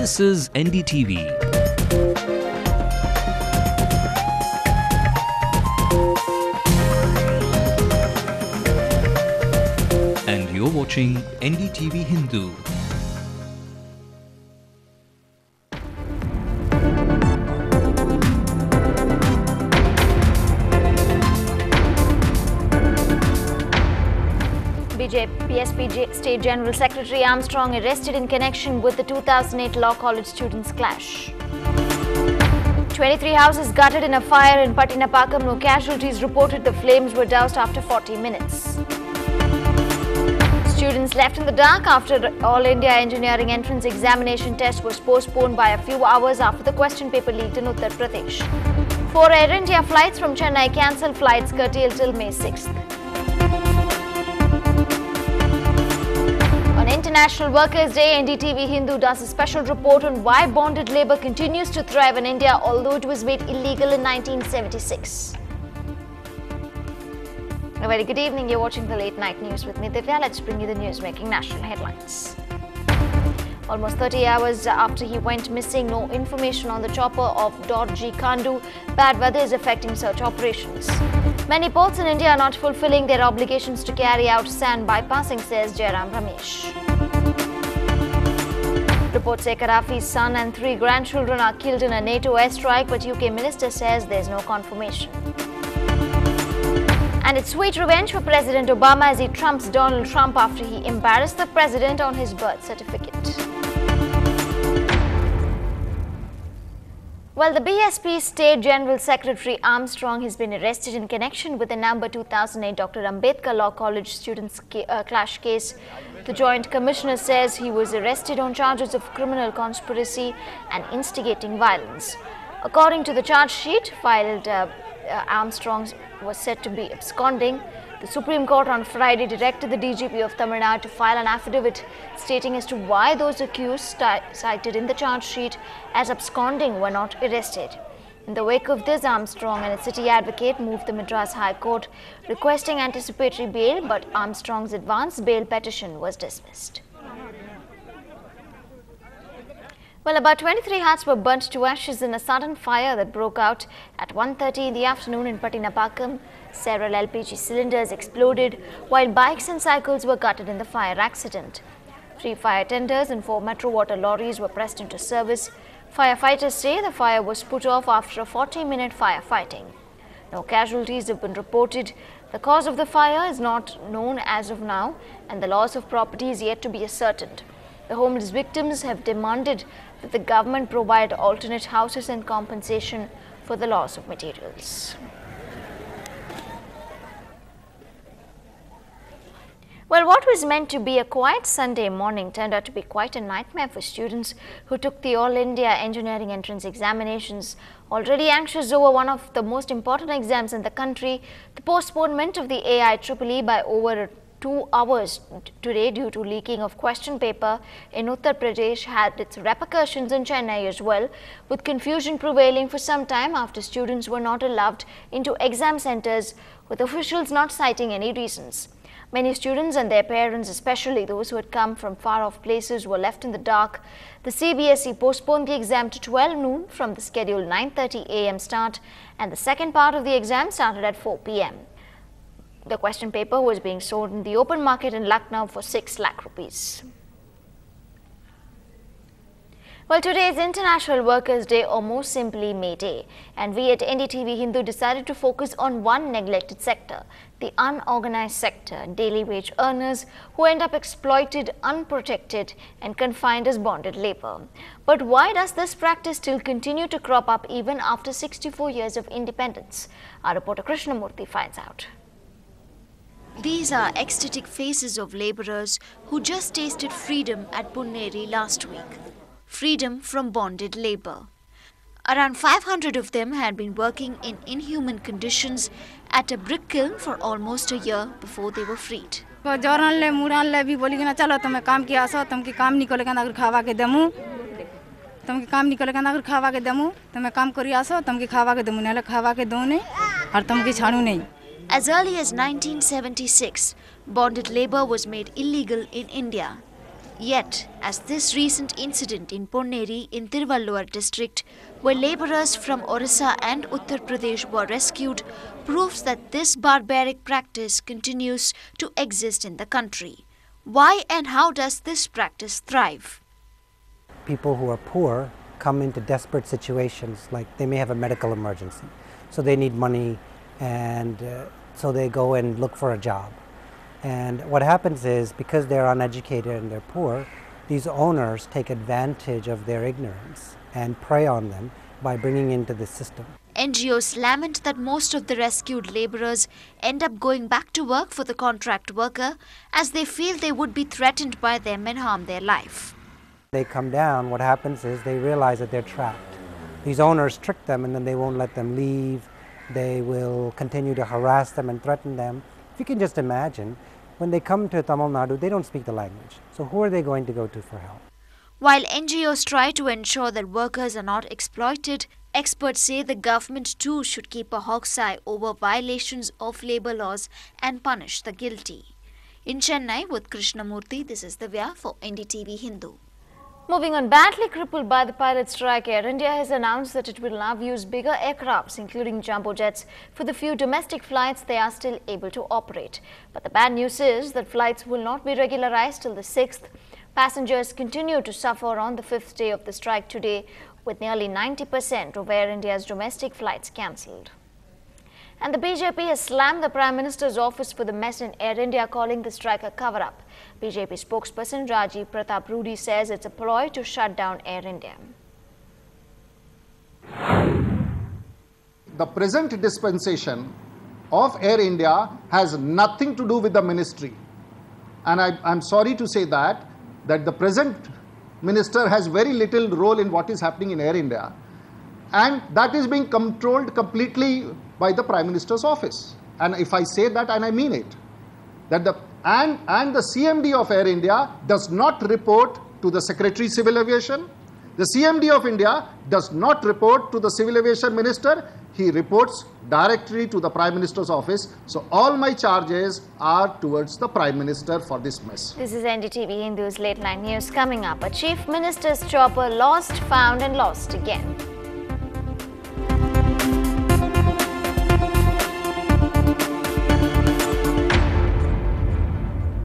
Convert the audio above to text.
This is NDTV. And you're watching NDTV Hindu. BSP State General Secretary Armstrong arrested in connection with the 2008 Law College students' clash. 23 houses gutted in a fire in Pattinapakam. No casualties reported. The flames were doused after 40 minutes. Students left in the dark after the All India Engineering Entrance Examination test was postponed by a few hours after the question paper leaked in Uttar Pradesh. 4 Air India flights from Chennai cancelled, flights curtailed till May 6th. International Workers' Day, NDTV Hindu does a special report on why bonded labour continues to thrive in India, although it was made illegal in 1976. A very good evening. You're watching the Late Night News with me, Divya. Let's bring you the news-making national headlines. Almost 30 hours after he went missing, no information on the chopper of Dorji Khandu. Bad weather is affecting search operations. Many ports in India are not fulfilling their obligations to carry out sand bypassing, says Jairam Ramesh. Reports say Gaddafi's son and 3 grandchildren are killed in a NATO airstrike, but UK minister says there's no confirmation. And it's sweet revenge for President Obama as he trumps Donald Trump after he embarrassed the president on his birth certificate. Well, the BSP State General Secretary Armstrong has been arrested in connection with the number 2008 Dr. Ambedkar Law College students' clash case. The Joint Commissioner says he was arrested on charges of criminal conspiracy and instigating violence. According to the charge sheet filed, Armstrong was said to be absconding. The Supreme Court on Friday directed the DGP of Tamil Nadu to file an affidavit stating as to why those accused cited in the charge sheet as absconding were not arrested. In the wake of this, Armstrong and a city advocate moved the Madras High Court requesting anticipatory bail, but Armstrong's advance bail petition was dismissed. Well, about 23 huts were burnt to ashes in a sudden fire that broke out at 1:30 in the afternoon in Pattinapakam. Several LPG cylinders exploded, while bikes and cycles were gutted in the fire accident. 3 fire tenders and 4 Metro Water lorries were pressed into service. Firefighters say the fire was put off after a 40-minute firefighting. No casualties have been reported. The cause of the fire is not known as of now, and the loss of property is yet to be ascertained. The homeless victims have demanded that the government provide alternate houses and compensation for the loss of materials. Well, what was meant to be a quiet Sunday morning turned out to be quite a nightmare for students who took the All India Engineering Entrance Examinations. Already anxious over one of the most important exams in the country, the postponement of the AIEEE by over 2 hours today due to leaking of question paper in Uttar Pradesh had its repercussions in Chennai as well, with confusion prevailing for some time after students were not allowed into exam centers, with officials not citing any reasons. Many students and their parents, especially those who had come from far-off places, were left in the dark. The CBSE postponed the exam to 12 noon from the scheduled 9:30 a.m. start, and the second part of the exam started at 4 p.m. The question paper was being sold in the open market in Lucknow for 6 lakh rupees. Well, today is International Workers' Day, or more simply May Day, and we at NDTV Hindu decided to focus on one neglected sector, the unorganized sector, daily wage earners who end up exploited, unprotected and confined as bonded labor. But why does this practice still continue to crop up even after 64 years of independence? Our reporter Krishnamurthy finds out. These are ecstatic faces of labourers who just tasted freedom at Punneri last week. Freedom from bonded labour. Around 500 of them had been working in inhuman conditions at a brick kiln for almost a year before they were freed. As early as 1976, bonded labour was made illegal in India. Yet, as this recent incident in Ponneri in Tiruvallur district, where labourers from Orissa and Uttar Pradesh were rescued, proves that this barbaric practice continues to exist in the country. Why and how does this practice thrive? People who are poor come into desperate situations, like they may have a medical emergency, so they need money, and so they go and look for a job. And what happens is, because they're uneducated and they're poor, these owners take advantage of their ignorance and prey on them by bringing into the system. NGOs lament that most of the rescued labourers end up going back to work for the contract worker, as they feel they would be threatened by them and harm their life. They come down, what happens is they realize that they're trapped. These owners trick them, and then they won't let them leave. They will continue to harass them and threaten them. If you can just imagine, when they come to Tamil Nadu, they don't speak the language. So who are they going to go to for help? While NGOs try to ensure that workers are not exploited, experts say the government too should keep a hawk's eye over violations of labour laws and punish the guilty. In Chennai with Krishnamurthy, this is Divya for NDTV Hindu. Moving on, badly crippled by the pilot strike, Air India has announced that it will now use bigger aircrafts, including jumbo jets, for the few domestic flights they are still able to operate. But the bad news is that flights will not be regularized till the 6th. Passengers continue to suffer on the 5th day of the strike today, with nearly 90% of Air India's domestic flights cancelled. And the BJP has slammed the Prime Minister's office for the mess in Air India, calling the strike a cover-up. BJP spokesperson Rajiv Pratap Rudy says it's a ploy to shut down Air India. The present dispensation of Air India has nothing to do with the ministry. And I'm sorry to say that the present minister has very little role in what is happening in Air India. And that is being controlled completely by the Prime Minister's office. And if I say that, and I mean it, that the CMD of Air India does not report to the Secretary Civil Aviation. The CMD of India does not report to the Civil Aviation Minister. He reports directly to the Prime Minister's office. So all my charges are towards the Prime Minister for this mess. This is NDTV Hindu's Late Night News. Coming up, a Chief Minister's chopper lost, found and lost again.